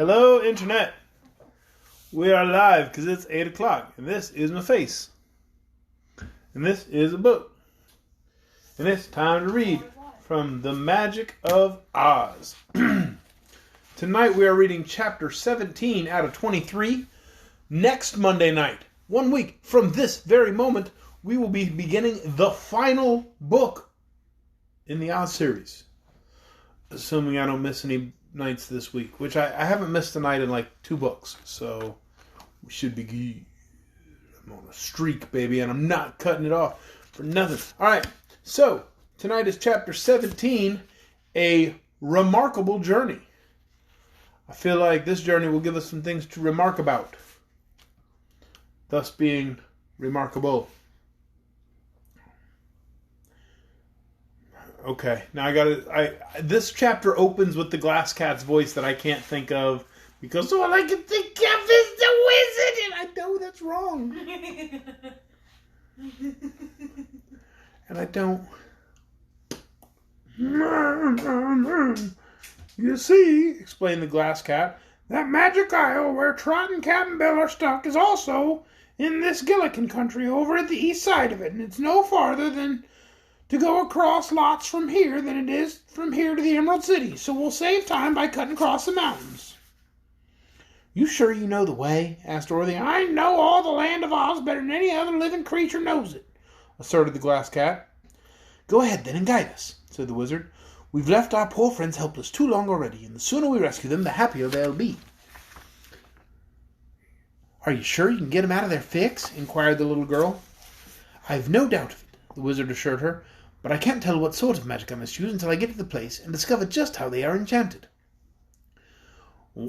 Hello, Internet. We are live because it's 8 o'clock, and this is my face. And this is a book. And it's time to read from The Magic of Oz. Tonight we are reading chapter 17 out of 23. Next Monday night, 1 week from this very moment, we will be beginning the final book in the Oz series. Assuming I don't miss any nights this week, which I haven't missed a night in like 2 books, so we should be good. I'm on a streak, baby, and I'm not cutting it off for nothing. Alright, so tonight is chapter 17, A Remarkable Journey. I feel like this journey will give us some things to remark about, thus being remarkable. Okay, now this chapter opens with the glass cat's voice that I can't think of because all I can think of is the wizard, and I know that's wrong. And I don't. You see, explained the glass cat, that magic isle where Trot and Cap'n Bill are stuck is also in this Gillikin country over at the east side of it, and it's no farther than to go across lots from here than it is from here to the Emerald City, so we'll save time by cutting across the mountains. You sure you know the way? Asked Dorothy. I know all the land of Oz better than any other living creature knows it, asserted the glass cat. Go ahead then and guide us, said the wizard. We've left our poor friends helpless too long already, and the sooner we rescue them, the happier they'll be. Are you sure you can get them out of their fix? Inquired the little girl. I've no doubt of it, the wizard assured her. But I can't tell what sort of magic I must use until I get to the place and discover just how they are enchanted.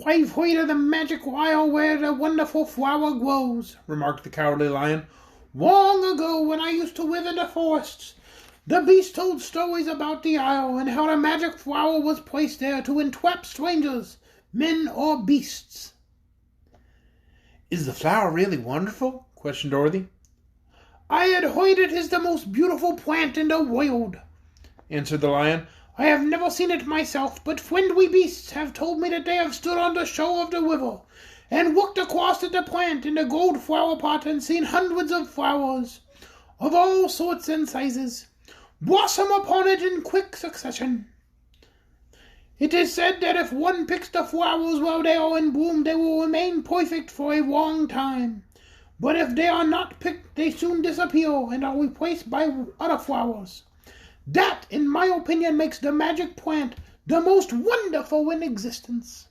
I've heard of the magic isle where the wonderful flower grows, remarked the Cowardly Lion. Long ago, when I used to live in the forests, the beast told stories about the isle and how the magic flower was placed there to entrap strangers, men or beasts. Is the flower really wonderful? Questioned Dorothy. I had heard it is the most beautiful plant in the world, answered the lion. I have never seen it myself, but friendly beasts have told me that they have stood on the shore of the river and looked across at the plant in the gold flower pot and seen hundreds of flowers of all sorts and sizes blossom upon it in quick succession. It is said that if one picks the flowers while they are in bloom, they will remain perfect for a long time. But if they are not picked, they soon disappear and are replaced by other flowers. That, in my opinion, makes the magic plant the most wonderful in existence.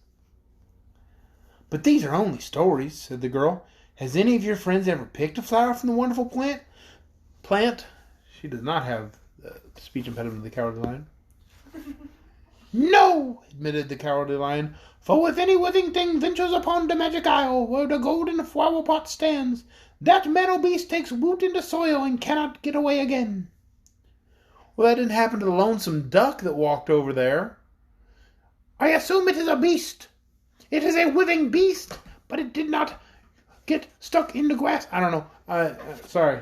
But these are only stories, said the girl. Has any of your friends ever picked a flower from the wonderful plant? Plant? She does not have the speech impediment of the Cowardly Lion. No, admitted the Cowardly Lion. For if any living thing ventures upon the magic isle where the golden flower pot stands, that man or beast takes root in the soil and cannot get away again. Well, that didn't happen to the lonesome duck that walked over there. I assume it is a beast. It is a living beast, but it did not get stuck in the grass. I don't know. Sorry.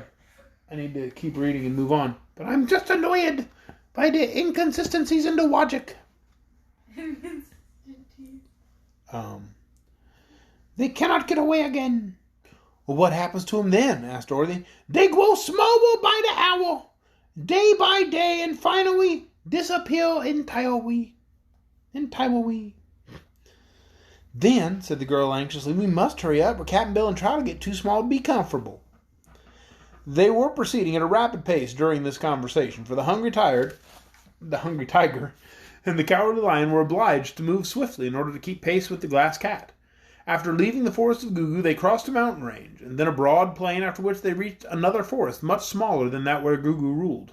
I need to keep reading and move on. But I'm just annoyed by the inconsistencies in the logic. They cannot get away again. Well, what happens to them then? Asked Dorothy. They grow smaller by the hour, day by day, and finally disappear entirely. Then, said the girl anxiously, we must hurry up or Cap'n Bill and Trot will get too small to be comfortable. They were proceeding at a rapid pace during this conversation, for the hungry tiger, and the Cowardly Lion were obliged to move swiftly in order to keep pace with the glass cat. After leaving the forest of Gugu, they crossed a mountain range, and then a broad plain, after which they reached another forest, much smaller than that where Gugu ruled.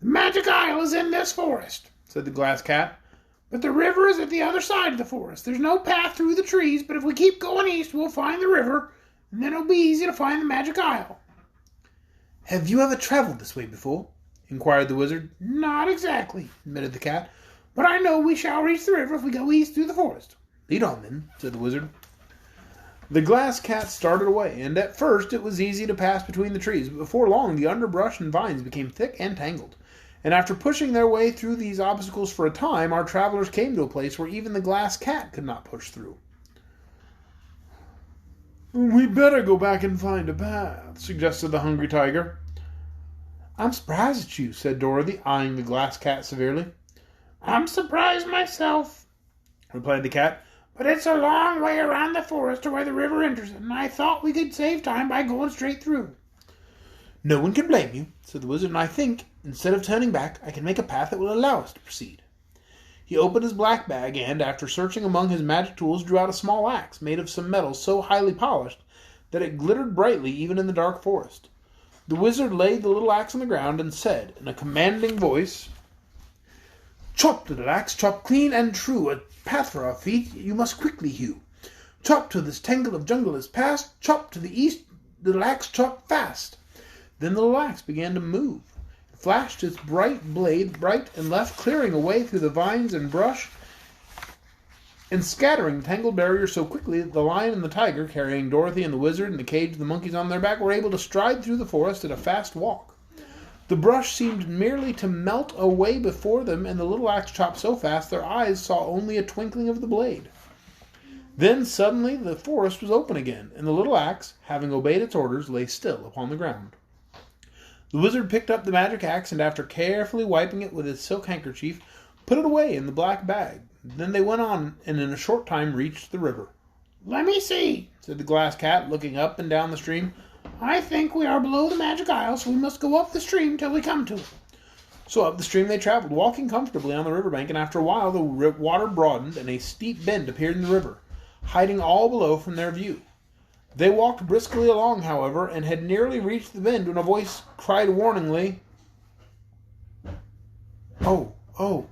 The magic isle is in this forest, said the glass cat, but the river is at the other side of the forest. There's no path through the trees, but if we keep going east, we'll find the river, and then it'll be easy to find the magic isle. Have you ever traveled this way before? Inquired the wizard. Not exactly, admitted the cat, but I know we shall reach the river if we go east through the forest. Lead on, then, said the wizard. The glass cat started away, and at first it was easy to pass between the trees, but before long the underbrush and vines became thick and tangled, And after pushing their way through these obstacles for a time, our travelers came to a place where even the glass cat could not push through. "We better go back and find a path," suggested the hungry tiger. "I'm surprised at you," said Dorothy, eyeing the glass cat severely. "I'm surprised myself," replied the cat. "But it's a long way around the forest to where the river enters it, and I thought we could save time by going straight through." "No one can blame you," said the wizard, "and I think, instead of turning back, I can make a path that will allow us to proceed." He opened his black bag and, after searching among his magic tools, drew out a small axe made of some metal so highly polished that it glittered brightly even in the dark forest. The wizard laid the little axe on the ground and said, in a commanding voice, "Chop, little axe, chop clean and true, a path for our feet you must quickly hew. Chop till this tangle of jungle is past, chop to the east, little axe, chop fast." Then the little axe began to move. It flashed its bright blade right and left, clearing a way through the vines and brush and scattering the tangled barrier so quickly that the lion and the tiger, carrying Dorothy and the wizard and the cage of the monkeys on their back, were able to stride through the forest at a fast walk. The brush seemed merely to melt away before them, and the little axe chopped so fast their eyes saw only a twinkling of the blade. Then suddenly the forest was open again, and the little axe, having obeyed its orders, lay still upon the ground. The wizard picked up the magic axe, and after carefully wiping it with his silk handkerchief, put it away in the black bag. Then they went on, and in a short time reached the river. "Let me see," said the glass cat, looking up and down the stream. "I think we are below the magic isle, so we must go up the stream till we come to it." So up the stream they traveled, walking comfortably on the riverbank, and after a while the water broadened, and a steep bend appeared in the river, hiding all below from their view. They walked briskly along, however, and had nearly reached the bend when a voice cried warningly, "Oh, oh."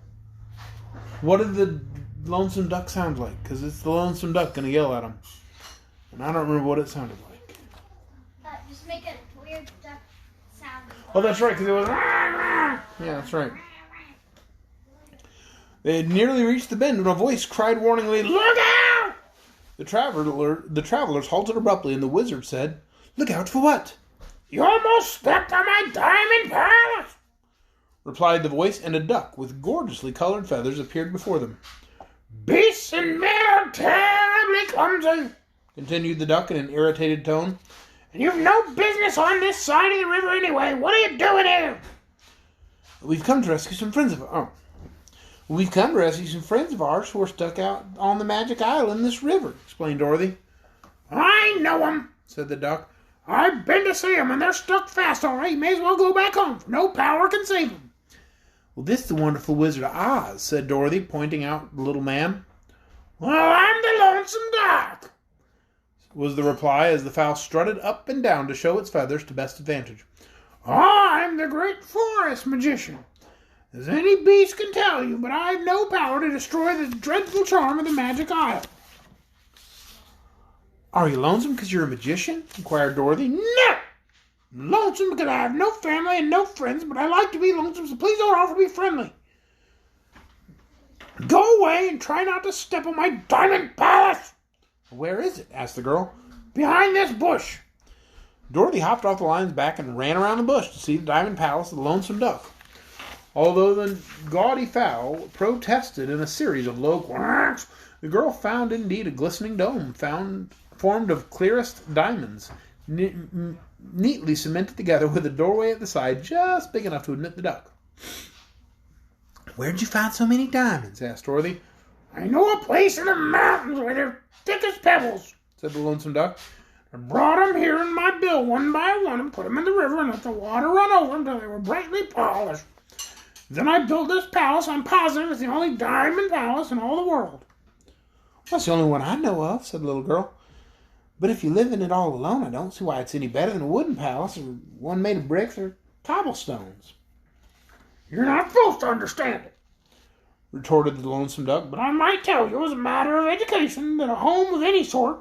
What did the lonesome duck sound like? Because it's the lonesome duck going to yell at him. And I don't remember what it sounded like. Just make a weird duck sound. Oh, that's right, because it was... Yeah, that's right. They had nearly reached the bend when a voice cried warningly, "Look out!" The travelers halted abruptly, and the wizard said, "Look out for what?" "You almost stepped on my diamond palace," replied the voice, and a duck with gorgeously colored feathers appeared before them. "Beasts and men are terribly clumsy," continued the duck in an irritated tone. "And you've no business on this side of the river anyway. What are you doing here?" We've come to rescue some friends of ours who are stuck out on the magic isle in this river," explained Dorothy. "I know 'em," said the duck. "I've been to see 'em, and they're stuck fast all right. You may as well go back home, for no power can save 'em." "Well, this is the wonderful Wizard of Oz," said Dorothy, pointing out the little man. "Well, I'm the lonesome duck," was the reply as the fowl strutted up and down to show its feathers to best advantage. "I'm the great forest magician, as any beast can tell you, but I've no power to destroy the dreadful charm of the magic isle." "Are you lonesome because you're a magician?" inquired Dorothy. "No! I'm lonesome because I have no family and no friends, but I like to be lonesome, so please don't offer to be friendly. Go away and try not to step on my diamond palace." "Where is it?" asked the girl. "Behind this bush." Dorothy hopped off the lion's back and ran around the bush to see the diamond palace of the lonesome duck. Although the gaudy fowl protested in a series of low quacks, the girl found indeed a glistening dome formed of clearest diamonds, neatly cemented together with a doorway at the side just big enough to admit the duck. "Where'd you find so many diamonds?" asked Dorothy. "I know a place in the mountains where they're thick as pebbles," said the lonesome duck. "I brought 'em here in my bill one by one and put 'em in the river and let the water run over 'em until they were brightly polished. Then I built this palace I'm positive is the only diamond palace in all the world." "That's the only one I know of," said the little girl. "But if you live in it all alone, I don't see why it's any better than a wooden palace or one made of bricks or cobblestones." "You're not supposed to understand it," retorted the lonesome duck, "but I might tell you as a matter of education that a home of any sort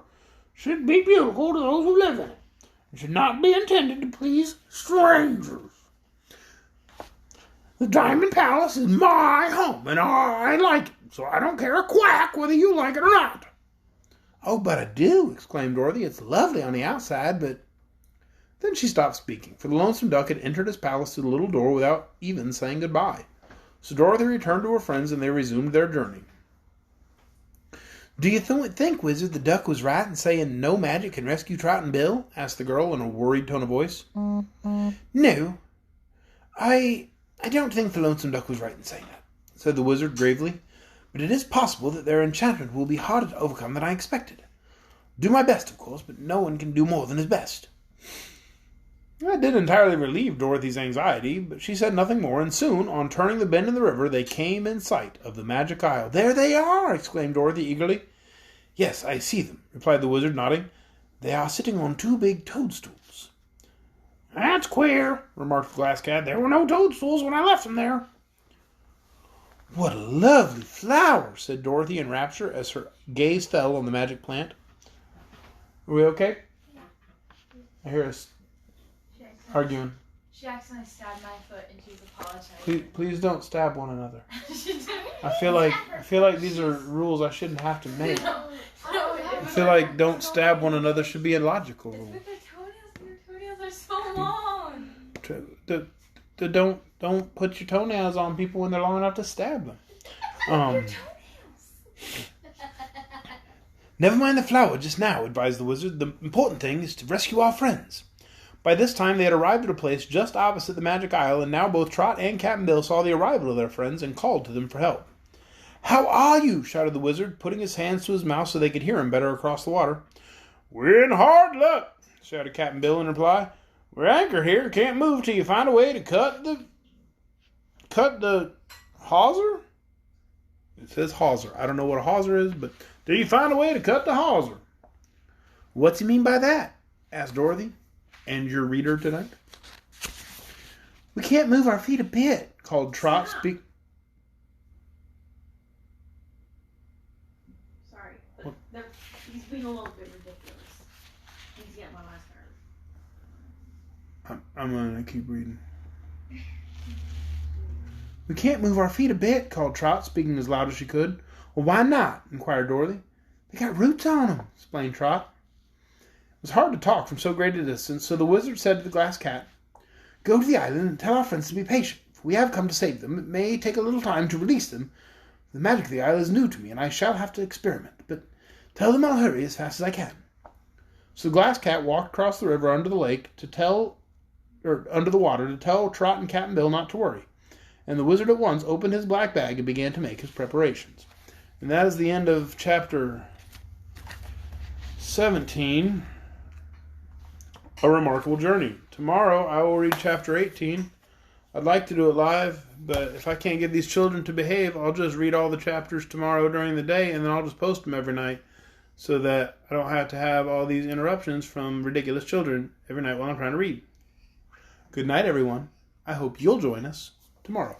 should be beautiful to those who live in it, and should not be intended to please strangers. The Diamond Palace is my home, and I like it, so I don't care a quack whether you like it or not." "Oh, but I do," exclaimed Dorothy. "It's lovely on the outside, but Then she stopped speaking, for the lonesome duck had entered his palace through the little door without even saying goodbye. So Dorothy returned to her friends, and they resumed their journey. "Do you think, Wizard, the duck was right in saying no magic can rescue Trot and Bill?" asked the girl in a worried tone of voice. "No, I don't think the lonesome duck was right in saying that," said the wizard gravely. "But it is possible that their enchantment will be harder to overcome than I expected. Do my best, of course, but no one can do more than his best." That didn't entirely relieve Dorothy's anxiety, but she said nothing more, and soon, on turning the bend in the river, they came in sight of the Magic Isle. "There they are!" exclaimed Dorothy eagerly. "Yes, I see them," replied the wizard, nodding. "They are sitting on 2 big toadstools." "That's queer," remarked the Glass Cat. "There were no toadstools when I left them there." "What a lovely flower," said Dorothy in rapture as her gaze fell on the magic plant. Are we okay? Yeah. I hear us arguing. She accidentally stabbed my foot and she's apologizing. Please don't stab one another. She did. I feel like these are rules I shouldn't have to make. I feel like don't stab one another should be a logical It's rule. with their toenails. Their toenails are so long. Don't put your toenails on people when they're long enough to stab them. Toenails. Never mind the flower just now, advised the wizard. The important thing is to rescue our friends. By this time they had arrived at a place just opposite the Magic Isle, and now both Trot and Cap'n Bill saw the arrival of their friends and called to them for help. "How are you?" shouted the wizard, putting his hands to his mouth so they could hear him better across the water. "We're in hard luck," shouted Cap'n Bill in reply. "We're anchored here, can't move till you find a way to cut the hawser?" It says hawser. I don't know what a hawser is, but "Till you find a way to cut the hawser." "What's he mean by that?" asked Dorothy. "And your reader tonight?" "We can't move our feet a bit," called Trot. Sorry, he's being a little bit ridiculous. He's getting my last nerve. I'm gonna keep reading. "We can't move our feet a bit," called Trot, speaking as loud as she could. "Well, why not?" inquired Dorothy. "They got roots on them," explained Trot. It was hard to talk from so great a distance, so the wizard said to the Glass Cat, "Go to the island and tell our friends to be patient, for we have come to save them. It may take a little time to release them. The magic of the isle is new to me, and I shall have to experiment, but tell them I'll hurry as fast as I can." So the Glass Cat walked across the river under the water to tell Trot and Cap'n Bill not to worry, and the wizard at once opened his black bag and began to make his preparations. And that is the end of chapter 17. A Remarkable Journey. Tomorrow I will read chapter 18. I'd like to do it live, but if I can't get these children to behave, I'll just read all the chapters tomorrow during the day, and then I'll just post them every night so that I don't have to have all these interruptions from ridiculous children every night while I'm trying to read. Good night, everyone. I hope you'll join us tomorrow.